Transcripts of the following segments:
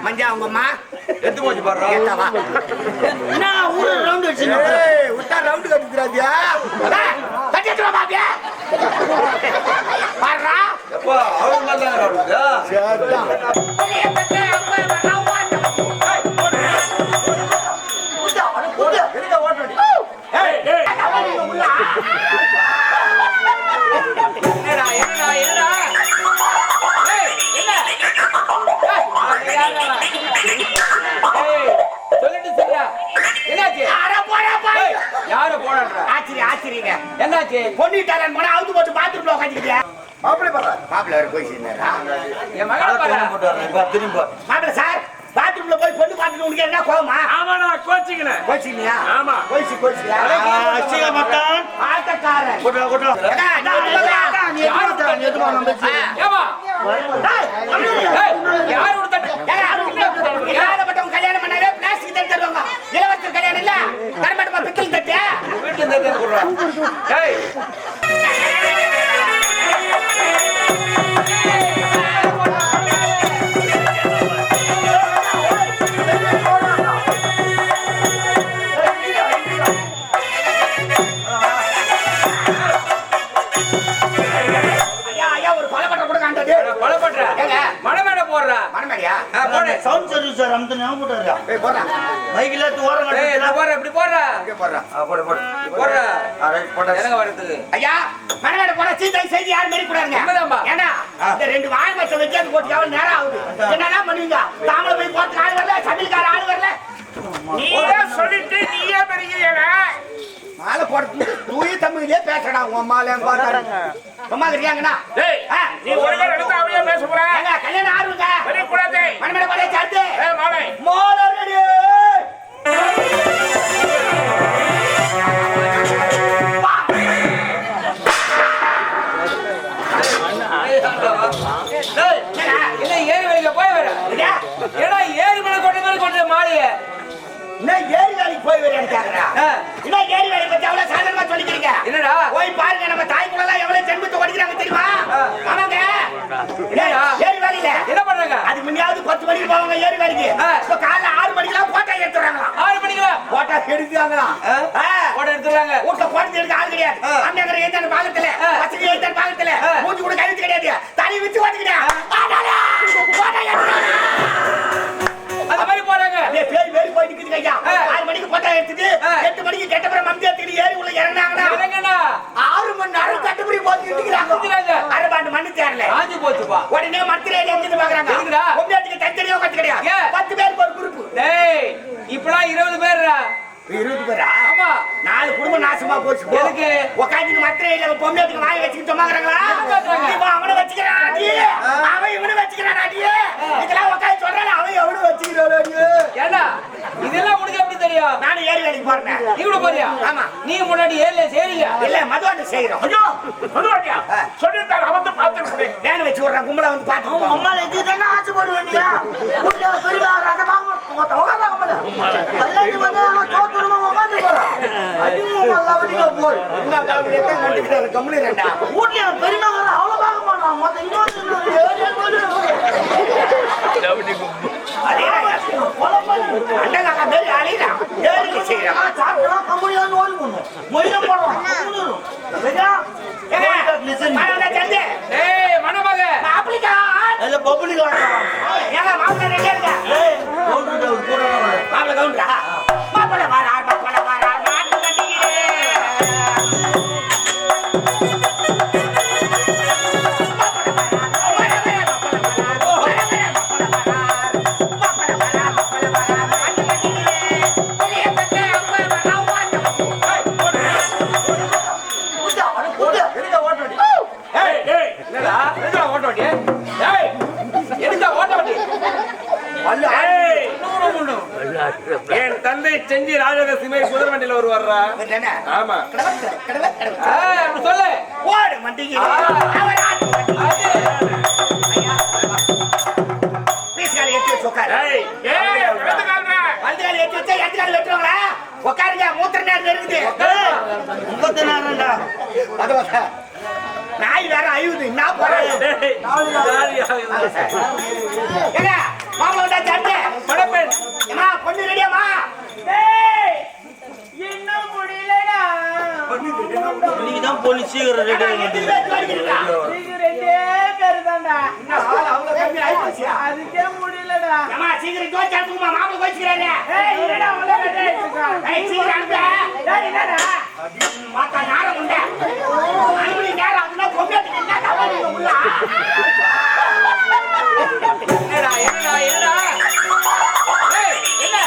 மஞ்சா அவங்க அம்மா எத்து போச்சு பாரு. நான் ஊர ரவுண்ட் அடிச்சுங்க. ஏய் உட்டா ரவுண்ட் கட்டிக்கிறாதியா? கட்டிட்டு வா பாப்பியா. பாறா. அப்பா அவங்க தான் ரவுண்ட். சேட்டா. ஒரே பக்கே அம்மா நான் வாட்ட. ஏய் போடு. போடு. இருங்க ஓட்டடி. ஏய் ஏய். என்னடா என்னடா என்னடா? ஏய் என்ன? ஏய் சொல்லிட்டு சரியா? என்னாச்சு? அட போடா பாய். யாரு போறான்ற? ஆச்சரியங்க. என்னாச்சு? பொண்ணிட்டாரன் மன அவுத்து போட்டு பாத்ரூம்ல உட்கார்ந்திருக்கியா? மாப்பிளை பாரு. மாப்பிள வர போய் சேர்ந்தாரா? என் மகளை பாரு. போட்டு வரேன். இப்ப திரும்பி போ. மாப்பிள சார் பாத்ரூம்ல போய் பொண்ணு பாத்துட்டு உனக்கு என்ன கோவமா? ஆமாடா கோச்சிக்கல. கோச்சினியா? ஆமா. கோச்சியா? அச்சிக மத்தான். ஆட்டக்காரன். போடா போடா. நீ எதுமா நம்பிச்சு? ஏமா? டேய் யார் உடுத்தட்ட? யாரப்பட்டவங்க கல்யாணம் பண்ணாவே பிளாஸ்டிக் தட்டு தருவாங்க. இலவச கல்யாணம் இல்ல. கர்மடமா பித்தல் தட்டு. வீட்டுல தட்டு குடுறா. டேய் சவுண்ட் சர்வீஸ் சார் அந்த ஞாபகம் போடுறா. ஏய் போடா. மைக்ல தூரம் ஏய் நான் போறேன் இப்படி போறேன். இங்க போடா. போடு போறேன். ரைட் போடா. எனக்கு வரதுக்கு. ஐயா மனவேட போற சீதை செய்தி யார் மேரி கூடாதுங்க. உண்மைதான்பா. ஏன்னா இந்த ரெண்டு வாய் வச்ச வெச்சாது போட்டு எவ்வளவு நேரம் ஆகுது. என்னடா பண்ணுவீங்க? தாமல போய் போட்டு ஆள் வரல, சமையல்கார ஆள் வரல. நீயே சொல்லிட்டு நீயே பெரியல. மாலை போட்டு தூய தமிழிலே பேசடா உன் அம்மால பாத்தாங்க. அம்மா இருக்காங்கனா? டேய் நீ ஒருவேளை எடுத்து அப்படியே பேச போற. ஏங்க கல்யாணம் ஆறுங்க. பெரிய கூடாதே. மனமேட போய் சாத்து. ஏய் மாலை. மாலை ரெடி. டேய் என்ன ஏறி வலிக்க போய் வர. ஏடா ஏறி மேல கொண்டு மாலைய. என்ன ஏறி வேலைக்கு போய் வரேன்னு கேக்குறா? என்ன ஏறி வேலை பத்தி அவ்வளவு சாதாரணமா சொல்லிக்கிறீங்க? என்னடா? போய் பாருங்க நம்ம தாய்க்குள்ள எல்லாம் எவ்வளவு ஜென்மத்தை ஓடிக்கிறாங்க தெரியுமா? ஆமாங்க. ஏறி வேலையில என்ன பண்றாங்க? அது முன்னாடி 10 மணிக்கு போவாங்க ஏறி வேலைக்கு. இப்ப காலைல 6 மணிக்கெல்லாம் போட்டோ எடுத்துறாங்களா? 6 மணிக்கு போட்டோ எடுத்துறாங்களா? போட்டோ எடுத்துறாங்க. ஊட்ட போட்டோ எடுக்க ஆள் கிடையாது. அண்ணங்கற ஏத்தான பாகத்துல, பச்சை ஏத்தான பாகத்துல, மூஞ்சி கூட கழுத்து கிடையாது. தலை விட்டு ஓடிக்கிட்டா. ஆடாடா. போட்டோ எடுத்துறாங்க. அந்த மாதிரி போறாங்க. ஏய் பேய் பேய் போய் நிக்குது ஐயா. 6 மணிக்கு போட்டோ எடுத்துட்டு 8 மணிக்கு கெட்டபுரம் மம்தி எடுத்து ஏறி உள்ள இறங்குனாங்கனா. இறங்குனா 6 மணி நேரம் கட்டுப்படி போட்டு நிக்குறாங்க. அரபாண்டு மண்ணு தேரல. ஆஞ்சி போச்சுப்பா. உடனே மத்திரேல எங்க பாக்குறாங்க. எங்கடா? ஒவ்வொருத்தருக்கு தனித்தனியா உட்கார்ந்து கிடையாது. 10 பேருக்கு ஒரு குரூப். டேய் இப்பலாம் 20 பேர்ரா. 20 பேரா? ஆமா. 4 குடும்பம் நாசமா போச்சு. எதுக்கு? உட்கார்ந்து மத்திரேல பொம்மைக்கு வாய் வச்சிட்டு சொன்னாங்கறாங்களா? இவன் அவனை வச்சிக்கறாடி. அவன் இவனை வச்சிக்கறாடி. இதெல்லாம் உட்கார்ந்து சொல்றானே அவன் எவனை வச்சிக்கறாடி. ஏண்டா இதெல்லாம் உனக்கு எப்படி தெரியும்? நான் ஏறி வேலைக்கு போறேன். நீ கூட போறியா? ஆமா. நீ முன்னாடி ஏறல சேரியா? இல்ல மதுவாண்ட செய்றோம். ஐயோ மதுவாண்டியா. சொல்லிட்டாங்க வந்து பாத்துட்டு வேன் வச்சு விடுறான் கும்பல வந்து பாத்து. அம்மா இதுதானே ஆச்சு போடுவேண்டியா? உள்ள பெரிய ரத வாங்க உட்கார்ந்தாங்க போல. கல்லடி வந்து தோத்துறமா உட்கார்ந்து போறா. அடிமோ மல்லவடிங்க போய். என்ன காவடி எத்த கண்டிக்கிறாரு கம்பளி ரெண்டா. ஊட்ல பெரியவங்க அவ்வளவு பார்க்க மாட்டாங்க. மொத்த இன்னொரு ஏரியா போய். அதே அண்ணா பேரு அலிடா. ஏறி செய்றான். சாப்பிட்டா கம்பெனில ஓடி போணும். மொயில போறோம். சரியா? மானடா சந்தே. ஏய் மணமக. மாப்ளிகா. இல்ல பப்ளிகா. ஏங்க மாப்ள ரெடியா இருக்க. ஏய் கவுண்டர் போறா. மாப்ள கவுண்டரா. மாப்ள வாரா மாப்ள வாரா மாட்டு கட்டியே. என் தந்தை செஞ்சி ராஜதசமி குதிரை வண்டியில ஒரு வர்றா. ஆமா சொல்லு ஓடு மண்டிக்கு பீஸ்கால ஏத்தி வச்சு உட்காரு. வலது கால ஏத்தி வச்சா இடது கால வெட்டுவாங்களா? உட்காருங்க மூத்திர நேரம் இருக்குது. 30 நேரம்டா. அது நாய் வேற அழுகுது. என்ன போற? ஏங்க மாமா வந்தா சண்டை. ஏமா பொண்ணு ரெடியாமா? இன்னும் முடியலடா. இன்னைக்கு தான் போலீஸ் சீக்கிரம் ரெடி ரெண்டே கருதாண்டா. அவ்வளவு கம்மி ஆயிடுச்சு. அதுக்கே முடியலடா. ஏமா சீக்கிரம் தோச்சு அனுப்புமா, மாப்பிள்ளை கோச்சிக்கிறாரு. இல்லடா உள்ள ரெடி ஆயிடுச்சா. சீக்கிரம் அனுப்பு. என்னடா மாத்தா நேரம் உண்டு. அனுப்பி நேரம் அதுனா பொங்கலுக்கு என்ன தவறு உள்ள? என்னடா ஏய் என்ன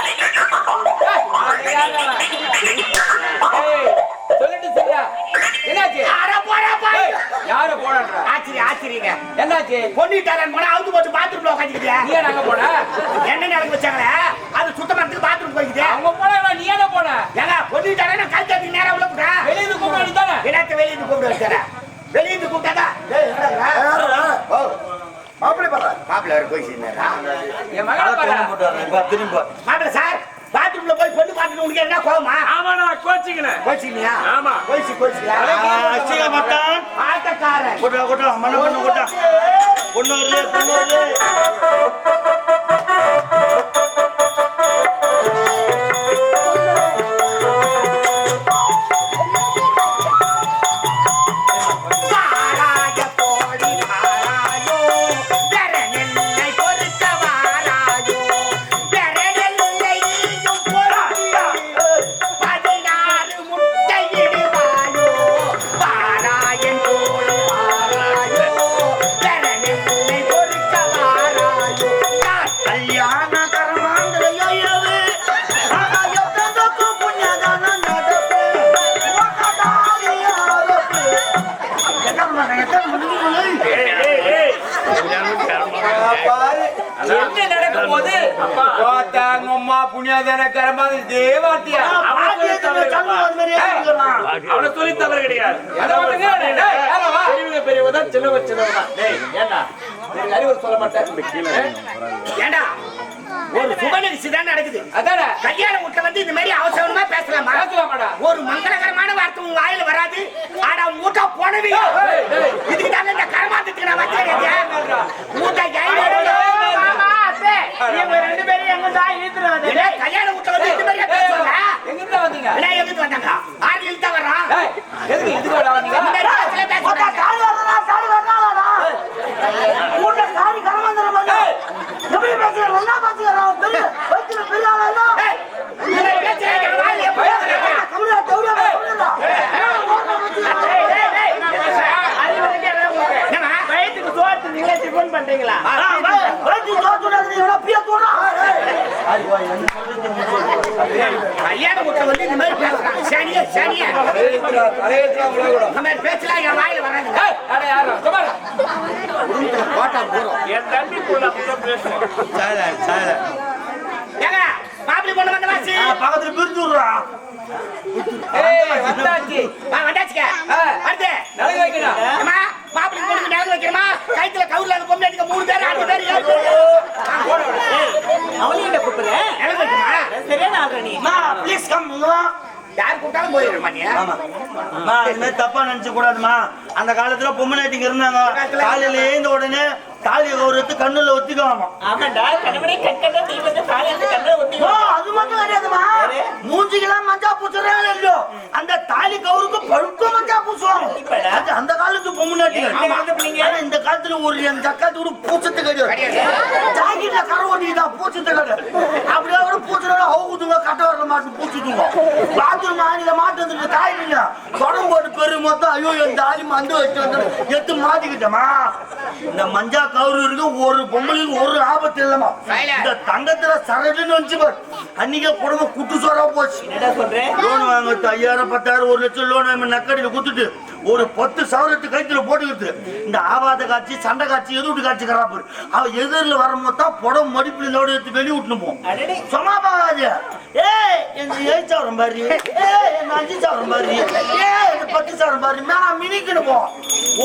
சொல்லிட்டு சரியா என்னாச்சு? அட போடா பாய். யாரு போறான்றா? ஆச்சரியங்க. என்னாச்சு? பொண்ணிட்டாரன் போனா அவுத்து போட்டு பாத்ரூம்ல உட்காந்துக்கிட்டியா? நீ நாங்க போன என்ன நடக்க வச்சாங்களே அது சுத்தமத்துக்கு பாத்ரூம் போய்க்குது. அவங்க போனா நீ என்ன போன? ஏங்க பொண்ணிட்டாரன் கல்யாணத்துக்கு நேரா உள்ள போறா. வெளியில கூப்பிட தானே? என்னத்த வெளியில கூப்பிட வச்சாரா? வெளியில கூப்பிட்டாதா? மாப்பிள்ளை பாரு மாப்பிள்ளை வர போய் சேர்ந்தாரா? என் மகளை பாரு. திரும்ப மாப்பிள்ளை சார் பாத்ரூம்ல போய் பொண்ணு பார்த்துட்டு உனக்கு என்ன கோவமா? ஆமாடா கோச்சிக்கினேன். கோச்சினியா? ஆமா. கோச்சியா? அச்சிக மாட்டான் ஆட்டக்காரன். கொட்டா மண்ண கொட்டா பொண்ணு வருது என்ன நடக்கும் போது அம்மா புண்ணியாதான கரமா தேவாத்தியா அவனை சொல்லி தவறு கிடையாது. பெரியவதான் சின்னவர் சின்னவதான். ஏண்டா அறிவுரை சொல்ல மாட்டேன். ஏண்டா ஒரு சுப நிகழ்ச்சி தான் நடக்குது. அதான கல்யாண வீட்டுல வந்து இந்த மாதிரி அவசரமா பேசலாமா? பேசலாமாடா? ஒரு மங்களகரமான வார்த்தை உங்க வாயில வராது. ஆனா மூட்டா போனவி இதுக்கு தாங்க இந்த கரமாந்தத்துக்கு நான் வச்சேன். மூட்டா ரெண்டு பேரும் எங்க தான் இழுத்துட்டு வந்தீங்க? கல்யாண வீட்டுல வந்து இந்த மாதிரி பேசுவாங்க. எங்கிட்ட வந்தீங்க? எங்கிட்டு வந்தாங்க? ஆறு இழுத்தா வர்றான். எதுக்கு இதுக்கு வந்தீங்க? இந்த மாதிரி பேசல பேசுறாங்க. சாரி கரமாந்திரம் எப்படி பேசுறேன் பெரிய வயிற்றுல பெரிய ஆளா இந்த மாதிரி பேசுறாங்க. வாயில போய் கமலா தௌரியா வயிற்றுக்கு சோத்து நீங்க டிஃபன் பண்றீங்களா? வயிற்று தோத்துடா நீ எவ்வளவு பிய தோடா கல்யாண வீட்டுல வந்து இந்த மாதிரி பேசுறாங்க. சனியா இந்த மாதிரி பேசலாம் என் வாயில வராங்க. கோட்டா போறோம். என் தம்பி கூட பேசுவோம். ஏங்க மாப்பிள்ளை பொண்ணு வந்த வாசி பக்கத்துல பிரிச்சு விடுறா வந்தாச்சு. வந்தாச்சுக்க. அடுத்து நலங்கு வைக்கணும். ஏமா மாப்பிள்ளை பொண்ணுக்கு நலங்கு வைக்கிறமா? கைத்துல கவுர்ல அந்த பொம்பளை அடிக்க 3 பேர் 2 பேர் 7 பேர் அவளையும் கூப்பிடுறேன். நலங்கு வைக்குமா? சரியான ஆள்ற நீ. மா ப்ளீஸ் கம் யார் கூப்பிட்டாலும் போயிடுமா நீ? ஆமா மா இந்த மாதிரி தப்பா நினைச்சு கூடாதுமா. அந்த காலத்துல பொம்மநாட்டிங்க இருந்தாங்க. காலையில எழுந்த உடனே தாலியை கௌரவத்து கண்ணுல ஒத்திக்குவாமா. ஆமாண்டா கணவனே கண்கண்ட தீவன தாலியை கண்ணுல ஒத்திக்குவா. அது மட்டும் கிடையாதுமா. மூஞ்சிக்கெல்லாம் மஞ்சா பூசுறாங்க இல்லையோ அந்த தாலி கௌருக்கு பழுக்க மஞ்சா பூசுவாங்க. அது அந்த காலத்து பொம்மநாட்டிங்க. ஆனா இந்த காலத்துல ஒரு என் ஜக்காத்து கூட பூச்சத்து கிடையாது. ஜாக்கெட்ல கரை ஓட்டிதான் பூச்சத்து கிடையாது. அப்படியே கூட பூச்சுனா அவுக்குதுங்க கட்ட வரல மாட்டு பூச்சுதுங்க. பாத்ரூம் ஆணில மாட்டு வந்துட்டு தாய் இல்ல தொடம் போட்டு பெரு மொத்தம் ஐயோ என் தாலி மந்து வச்சு வந்து எடுத்து மாட்டிக்கிட்டமா. இந்த மஞ்சா கவுரு இருக்கு ஒரு பொம்பளைக்கு ஒரு ஆபத்து இல்லமா. இந்த தங்கத்துல சரடுன்னு வந்துச்சு பாரு அன்னைக்கே குடும்பம் குட்டு சோறா போச்சு. என்ன சொல்றேன்? லோன் வாங்க 5000 10,000 1 லட்சம் லோன் வாங்க நக்கடியில குத்துட்டு ஒரு 10 சவரத்து கைத்துல போட்டுக்கிட்டு இந்த ஆபாத காட்சி சண்டை காட்சி எது விட்டு காட்சி கராப்பு அவ எதிரில் வரும்போது தான் புடம் மடிப்புல லோடு எடுத்து வெளியே விட்டுன்னு போவோம். சும்மா பாக்காது. ஏய் என் 7,000 பாரு, ஏய் என் 5,000 பாரு, ஏய் என் 10,000 பாரு மேல மினிக்குன்னு போவோம்.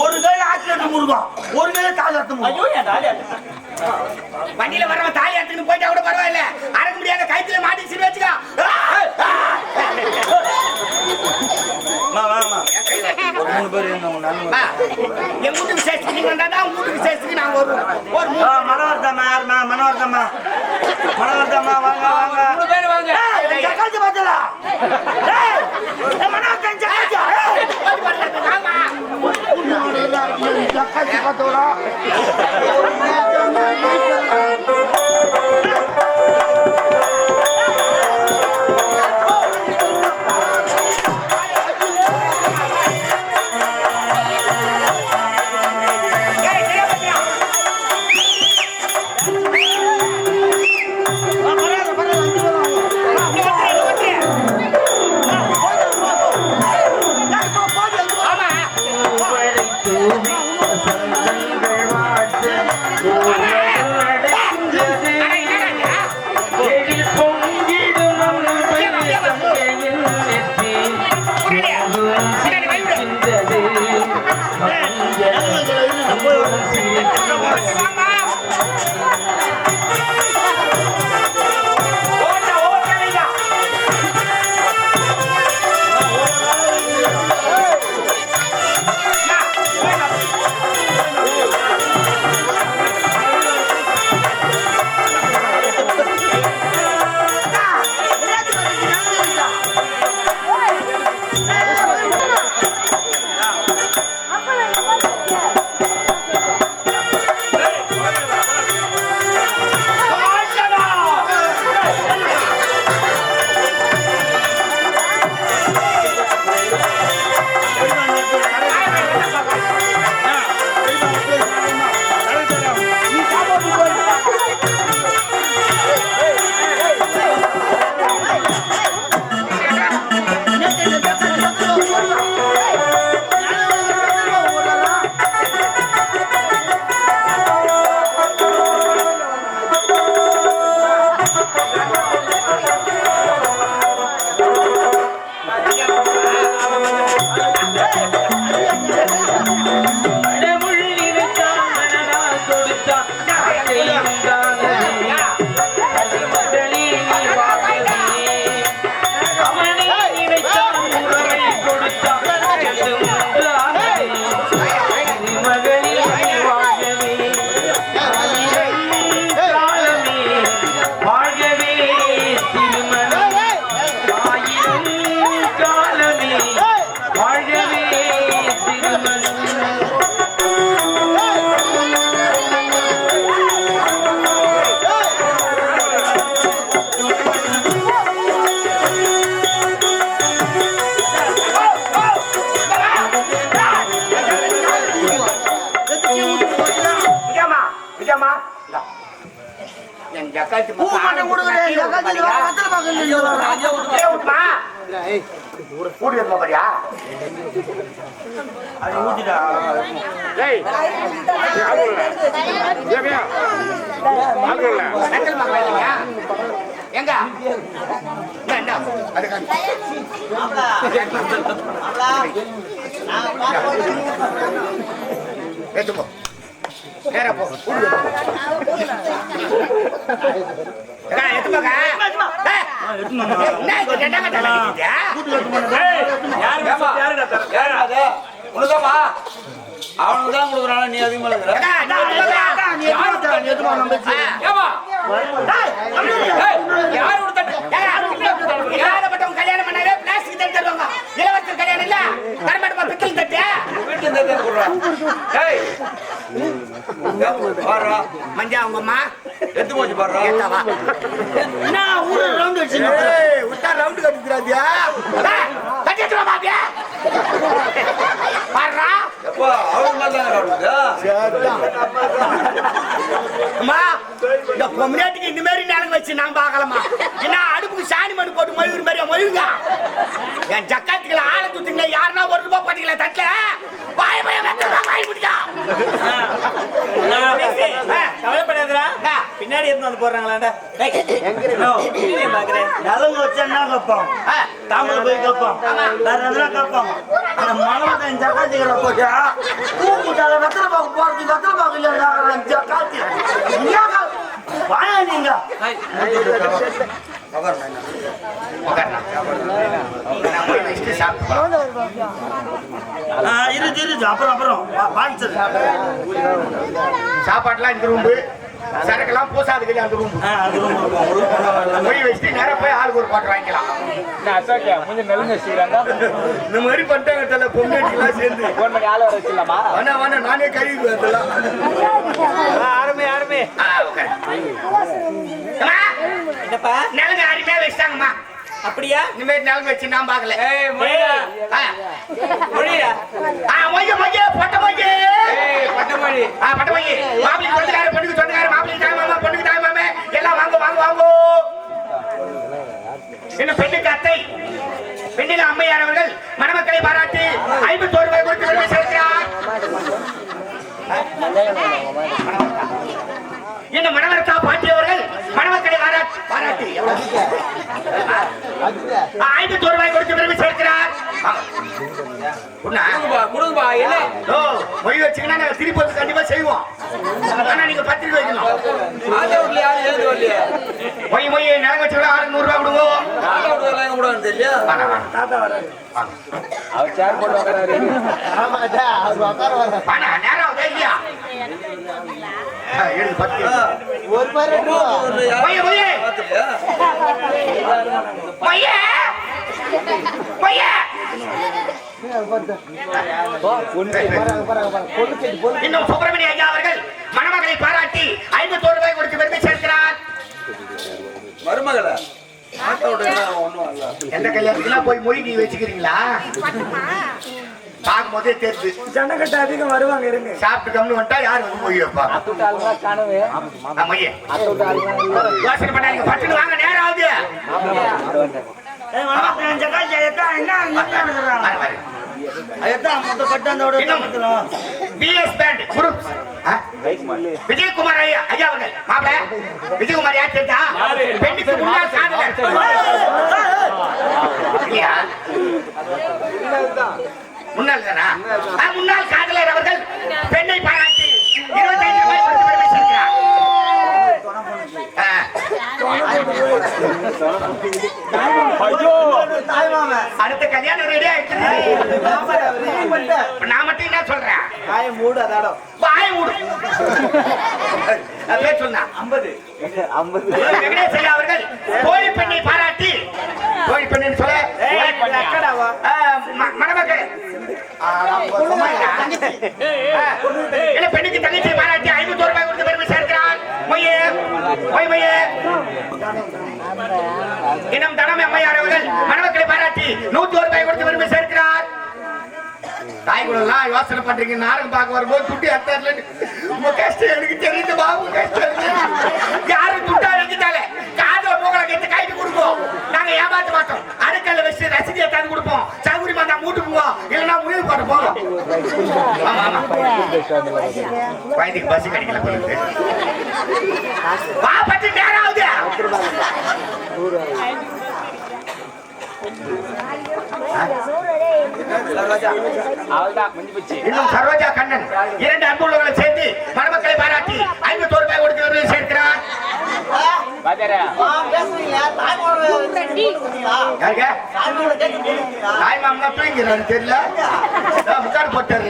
ஒரு கையில ஆக்சிடென்ட் முருகும் ஒரு கையில தாலி அர்த்தம். ஐயோ என் தாலி வண்டியில வரவன் தாலி எடுத்துன்னு போயிட்டா கூட பரவாயில்ல. அறக்க முடியாத கைத்துல மாட்டி சிறு வச்சுக்கா. ஒரு 3 பேர் என் வீட்டு விசேஷத்துக்கு நீங்க வந்தாதான் உங்க வீட்டு விசேஷத்துக்கு நாங்க வருவோம். ஒரு மனவார்த்தா வாங்கம்மா யாருமா மனோர்த்தம்மா மனோர்த்தம்மா வாங்க வாங்க 3 பேர் வாங்க. ஜக்காத்தி பார்த்தல மனோர்த்தன் ஜக்காத்தி பார்த்தோடா அவனுக்குதான் கொடுக்குறான் நீ அதிகமா கல்யாணம் பண்ணாலே பிளாஸ்டிக் தட்டு தருவாங்க. இளவரசர் கல்யாணம் இல்ல கரமாட்டமா பித்தல் தட்டு மஞ்சா அவங்க அம்மா எத்து போச்சு பாடுறா ரவுண்டு கட்டிக்கிறாதியா கட்டிட்டு மாப்பியா பாடுறா இந்த பொம்னாட்டிக்கு இந்த மாதிரி நேரம் வச்சு நான் பாக்கலாமா? என்ன அடுப்புக்கு சாணி மணி போட்டு மொழிவுற மாதிரியா மொழிவுங்க? என் ஜக்காத்துக்களை ஆளை தூத்துங்க யாருன்னா ₹1 போட்டீங்களா தட்டுல பாய பாய வாங்கி முடியா கவலைப்படாதா பின்னாடி எடுத்து வந்து போடுறாங்களாண்டா நலங்கு வச்சா என்ன கேட்போம் தாமரை போய் கேட்போம் வேற எதுனா கேட்போம் அந்த மனதை ஜக்காத்திகளை போட்டு கூப்பிட்டால வெத்தலை பாக்கு போறதுக்கு வெத்தலை பாக்கு இல்ல ஜக்காத்தி வாயா நீங்க இருக்கு அப்புறம் அப்புறம் சாப்பாட்டுலாம் இந்த ரூம்பு சரக்கெல்லாம் பூசாதுக்கு அந்த ரூம் மொய் வச்சுட்டு நேரம் போய் ஆளுக்கு ஒரு பாட்டு வாங்கிக்கலாம். இந்த மாதிரி பண்ணிட்டாங்க தல பொம்மைலாம் சேர்ந்து வேணா நானே கழுவி அதெல்லாம் நிலங்க அருமையா வச்சிட்டாங்கம்மா. அப்படியா? இந்த மாதிரி நிலங்க வச்சு நான் பாக்கல. பொண்ணுக்கு சொந்தக்கார மாப்பிள்ளைக்கு தாய் மாமா பொண்ணுக்கு தாய் மாமே எல்லாம் வாங்க வாங்க வாங்க. இன்னும் பெண்ணுக்கு அத்தை பெண்ணில் அம்மையார் அவர்கள் மணமக்களை பாராட்டி 51 ரூபாய் கொடுத்து பெருமை சேர்க்கிறார். இன்னும் மணவர்த்தா பாட்டி அவர்கள் மணமக்களை பாராட்டி 51 ரூபாய் கொடுத்து பெருமை சேர்க்கிறார். மொழி வச்சுக்கினா நாங்க திருப்பி வந்து கண்டிப்பா செய்வோம். ஆனா நீங்க 10 ரூபாய் வைக்கணும். மொழி மொழி நிலம் வச்சுக்கலாம் 600 ரூபாய் கொடுவோம். அவர் சேர் போட்டு உட்காராரு. நேரம் இல்லையா இன்னும் சுப்பிரமணிய ஐயா அவர்கள் மணமகளை பாராட்டி 51 ரூபாய் கொடுத்து பெருமை சேர்க்கிறார். மருமகளை எந்த கல்யாணத்துக்குலாம் போய் மொய் நீ வச்சுக்கிறீங்களா? பார்க்கும் போதே தெரிஞ்சு ஜனக்கட்ட அதிகம் வருவாங்க இருங்க. சாப்பிட்டு கம்மி வந்துட்டா யாரு வந்து மொய் வைப்பா? யோசனை பண்ணாங்க பட்டுன்னு வாங்க நேரம் ஆகுது. விஜயகுமார் ஐயா அவர்கள் மாப்பிள விஜயகுமார் யார் தெரிஞ்சா? பெண்ணுக்கு முன்னாள் காதலர் முன்னாள் தானா? முன்னாள் காதலர் அவர்கள் பெண்ணை பாராட்டி 25 ரூபாய் கொடுத்து பெருமை சேர்க்கிறார். அடுத்த கல்யாணம் ரெடி ஆயிடுச்சு. நான் மட்டும் என்ன சொல்றேன்? வாய மூடு. சொன்னா 50 வெங்கடேஷ் ஐயா அவர்கள் கோழி பெண்ணை பாராட்டி கோழி பெண்ணு சொல்ல மணமக்கள் பெண்ணுக்கு தங்கச்சியை பாராட்டி 51 ரூபாய் கொடுத்து பெருமை சேர்க்கிறார். இனம் தனமே அம்மையார் அவர்கள் மணமக்களை பாராட்டி 101 ரூபாய் கொடுத்து பெருமை சேர்க்கிறார். தாய்குலாம் யோசனை பண்றீங்க. நாடகம் பார்க்க வரும்போது துட்டி அத்தார்ல உங்க கஷ்டம் எனக்கு தெரியுது பாபு. கஷ்டம் யாரும் துட்டா வைக்கிட்டாலே காதல மூக்கலை கெட்டு கைட்டு கொடுப்போம். நாங்க ஏமாத்த மாட்டோம். அடுக்கல்ல வச்சு ரசீதியை தாந்து கொடுப்போம். சகுரி மாதா மூட்டு போவோம். இல்லைன்னா முயல் போட்டு போவோம். ஆமா ஆமா குழந்தைக்கு பஸ் கிடைக்கல போயிட்டு வா பட்டு நேரம் ஆகுது. இன்னும் சரோஜா கண்ணன் 2 அன்புள்ளவர்களை சேர்ந்து மணமக்களை பாராட்டி 51 ரூபாய் கொடுத்து சேர்க்கிறார். தாய் மாமனா தூங்கிறாரு தெரியல. முக்காடு போட்டாரு.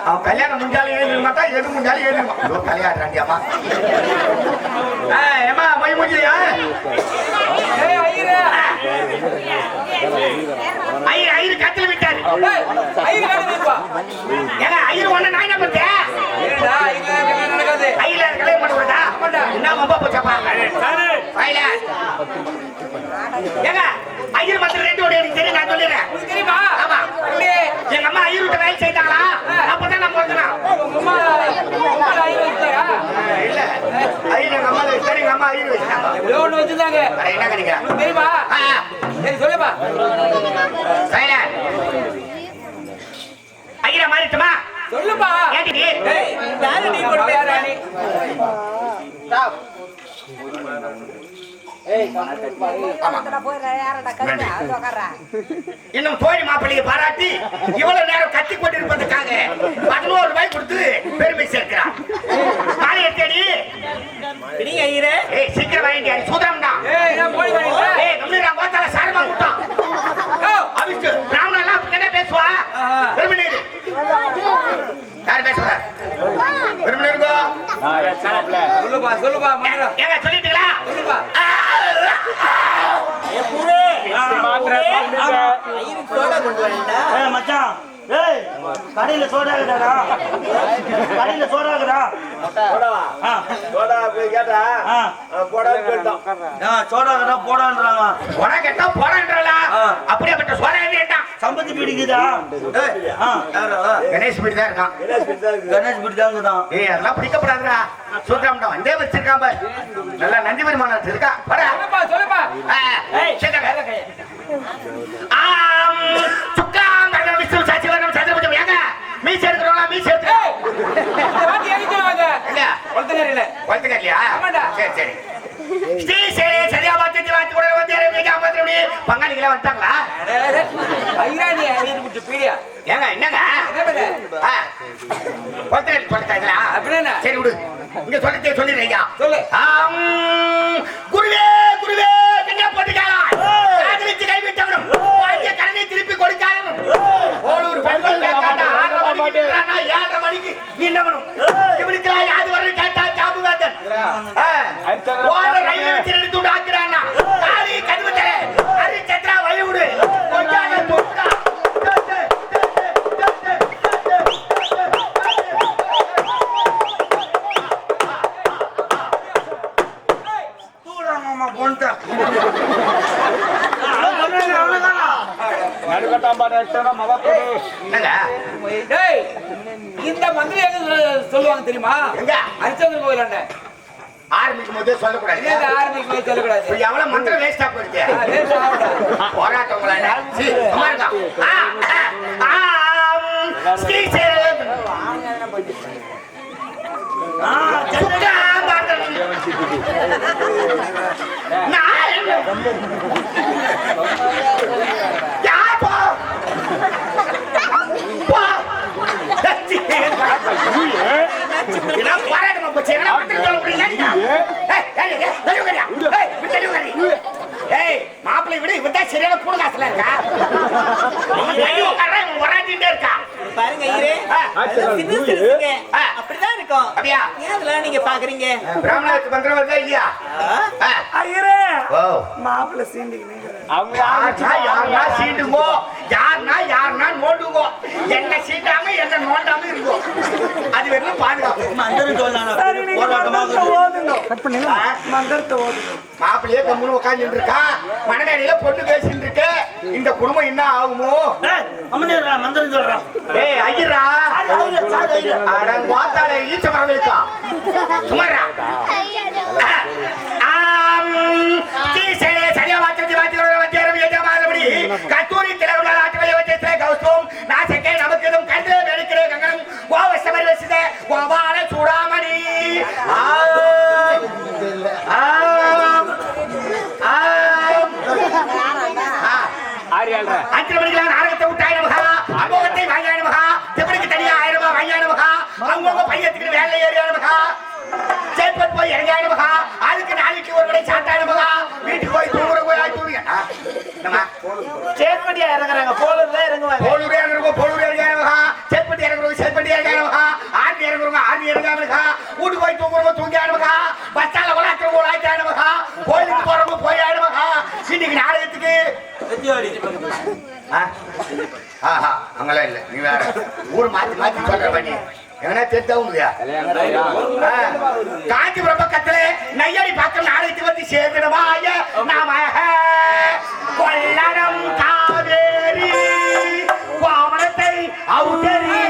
அவன் கல்யாணம் முடிஞ்சாலும் எழுதி மாட்டா எது முடிஞ்சாலும் எழுதி கல்யாணம் அம்மா ஏமா மொய் முடியா ஐயர் கத்தில விட்டாரு. ஏங்க ஐயர் ஒண்ணு நான் என்ன பண்ணேன்? ஐயில கல்யாணம் பண்ண விடா என்ன ரொம்ப போச்சப்பா. ஏங்க ஐயர் மத்திய 2 ஓடி எனக்கு தெரியும். நான் சொல்லிடுறேன். தெரியுமா? ஆமா எங்க அம்மா ஐயர் விட்டு வேலை செய்தாங்களா? அப்பதான் நான் போறேன். இல்ல ஐயர் எங்க அம்மா சரி எங்க அம்மா ஐயர் வச்சுட்டாங்க. ஒண்ணு வச்சிருந்தாங்க. என்ன கிடைக்கிறேன் தெரியுமா? சரி சொல்லுப்பா. ஐயரா மாறிட்டுமா சொல்லுப்பா. ஏடி யாரு நீ போடு யாரா நீ? இன்னும் தோழி மாப்பிள்ளையை பாராட்டி இவ்வளவு நேரம் கத்தி கொண்டிருப்பதற்காக 11 ரூபாய் கொடுத்து பெருமை சேர்க்கிறார். மாலையை தேடி சீக்கிரம் வாங்கிட்டு சூதாம்டா சாரமா கூட்டம் அவிச்சு ராமனெல்லாம் என்ன பேசுவா? பெருமை யாரு பேசுவா? பெருமை இருக்கும் சொல்லுப்பா சொல்லுப்பா மகனா ஏங்க சொல்லிட்டீங்களா? சொல்லுப்பா மச்சான் ஏய் கடையில சோடா இருக்குடா கடையில சோடா இருக்குடா சோடா போய் கேட்டா போடான்னு கேட்டோம். சோடா இருக்குடா போடான்றாங்க போடா கேட்டா போடான்றா அப்படியேப்பட்ட சோழன் வேண்டாம். சம்பந்தி பிடிக்குதா கணேஷ் வீடு தான் இருக்கான். கணேஷ் பிடிதாங்க தான் ஏய் அதெல்லாம் பிடிக்கப்படாதுடா. சூத்திரம்டா வந்தே வச்சிருக்கான் பாரு. நல்லா நன்றி பெருமானத்து இருக்கா போடா. சொல்லுப்பா சொல்லுப்பா சுக்காம் கண்ணன் விஷ்ணு சச்சிவனம் சந்திரபுஜம் ஏங்க மீசை எடுக்கிறோம் மீசை எடுத்து இந்த வாட்டி எரிஞ்சிருவாங்க ஒருத்தங்கரில இல்லையா? சரி சரி ஸ்ரீ சரி சரியா பார்த்து வாத்து கூட வந்து இறங்கி பங்காளிகளா வந்துட்டாங்களா? ஐராணி ஐந்து பீடியா ஏங்க என்னங்க சொல்லிட்டாங்களா? அப்படின்னா சரி விடு இங்க சொல்லிடுறீங்க சொல்லு குருவே குருவே என்ன போட்டுக்காரா காதலிச்சு கைவிட்டவனும் வாங்கிய கடனை திருப்பி கொடுக்காதவனும் ஒரு பெண்கள் கேட்டா 7:30 மணிக்கு நின்றவனும் இவனுக்கெல்லாம் யாது வரை கேட்டா ஜாபு வேதன் ரயில் வச்சு எடுத்து ஆக்குறான்னா காலி கதவு தர அரி சத்ரா வழிவிடு கொஞ்சம் தொட்டா இந்த மந்திரி சொல்லுவாங்க தெரியுமா? ஹரிச்சந்திர கோயிலாண்ட ஆரம்பிக்கும் போதே சொல்லக்கூடாது. ஆரம்பிக்கும் போது சொல்லக்கூடாது. எவ்வளவு மந்திரம் வேஸ்டா போயிடுச்சு. போராட்டம் மாப்பிள்ளை விட இவன் சரியான பூடு காசுல இருக்கா இருக்கா பாருங்க அப்படிதான் இருக்கும். அப்படியா? அதெல்லாம் நீங்க பாக்குறீங்க. பிராமணத்துக்கு மந்திரம் வருதா இல்லையா? ஐயரே மாப்பிள்ளை சீண்டிங்க யாருன்னா சீண்டுங்கோ யாருன்னா நோண்டுங்கோ என்ன சீண்டாம என்ன நோண்டாம இருக்கும். அது வெறும் பாதுகாப்பு. மாப்பிள்ளையே கம்முன்னு உட்காந்துட்டு இருக்கா. மனநேரியில பொண்ணு பேசிட்டு இருக்கு. இந்த குடும்பம் என்ன ஆகுமோ? மந்திரம் சொல்றான். ஏய் ஐயரா அடங்காத்தாலே ஈச்ச மரம் இருக்கா சுமாரா சரியா கத்தூரி திலவனால் ஆட்டுவை வச்சே கௌஸ்துவம் நாசக்கே நமக்கு எதுவும் கண்டு வெளுக்கிற கங்கணம் கோவசமரி வசித கோபால சூடாமணி அஞ்சு மணிக்கெல்லாம் நாடகத்தை விட்டாய் நமகா அமோகத்தை வாங்கிய நமகா எப்படிக்கு தனியா 1000 ரூபாய் வாங்கிய நமகா அவங்க பையத்துக்கு வேலை ஏறிய நமகா சேப்பட் போய் இறங்கிய நமகா அதுக்கு நாளைக்கு ஒரு கடை சாட்டாய நமகா வீட்டுக்கு போய் தூங்குற போய் தூங்க சேப்பட்டியா இறங்குறாங்க போலூர்ல இறங்குவாங்க போலூர் இறங்கிய நமகா சேப்பட்டி இறங்குறவங்க சேப்பட்டி இறங்கிய நமகா ஆர்மி இறங்குறவங்க ஆர்மி இறங்கிய நமகா வீட்டுக்கு போய் தூங்குறவங்க தூங்கிய நமகா பஸ் ஸ்டாண்ட்ல உலாக்கிறவங்க உலாய்க்காய நமகா கோயிலுக்கு போறவங்க போய் நமகா இன்னைக்கு நாடகத்துக்கு அங்கெல்லாம் இல்ல நீ வேற ஊர் மாத்தி மாத்தி சொல்ற பண்ணி எங்கன்னா தெரிஞ்சவும் இல்லையா? காஞ்சிபுரம் பக்கத்துல நையாடி பக்கம் நாளைக்கு வந்து சேர்ந்துடுவாய நாம கொள்ளடம் காவேரி கோமணத்தை அவுட்டரி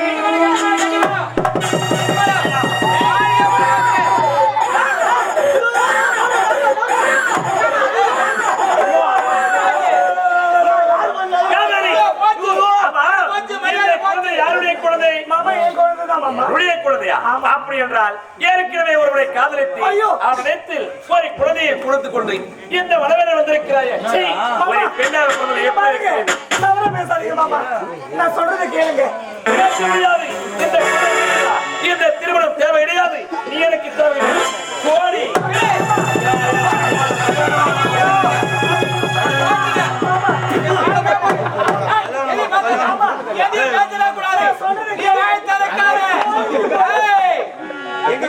அப்படி என்றால் ஏற்கனவே ஒருவரை காதலித்து அவனிடத்தில் ஒரு குழந்தையை கொடுத்துக் கொண்டு இந்த வளவேல வந்திருக்கிறாய் ஒரு பெண்ணாக சொன்னது எப்படி நான் சொல்றதை கேளுங்க. இந்த திருமணம் தேவை கிடையாது. நீ எனக்கு தேவை கோடி எங்க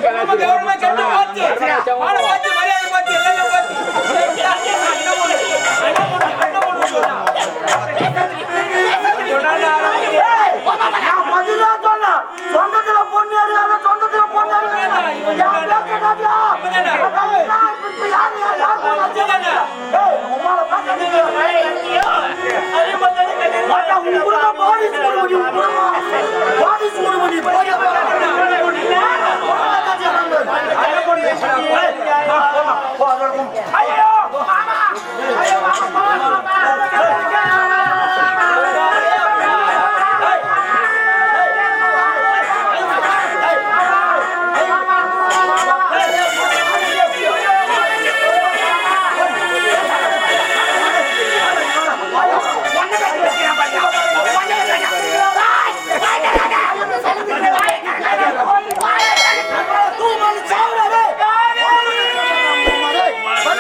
பண்ணி விடுமா பாடி சூடு பண்ணி போய்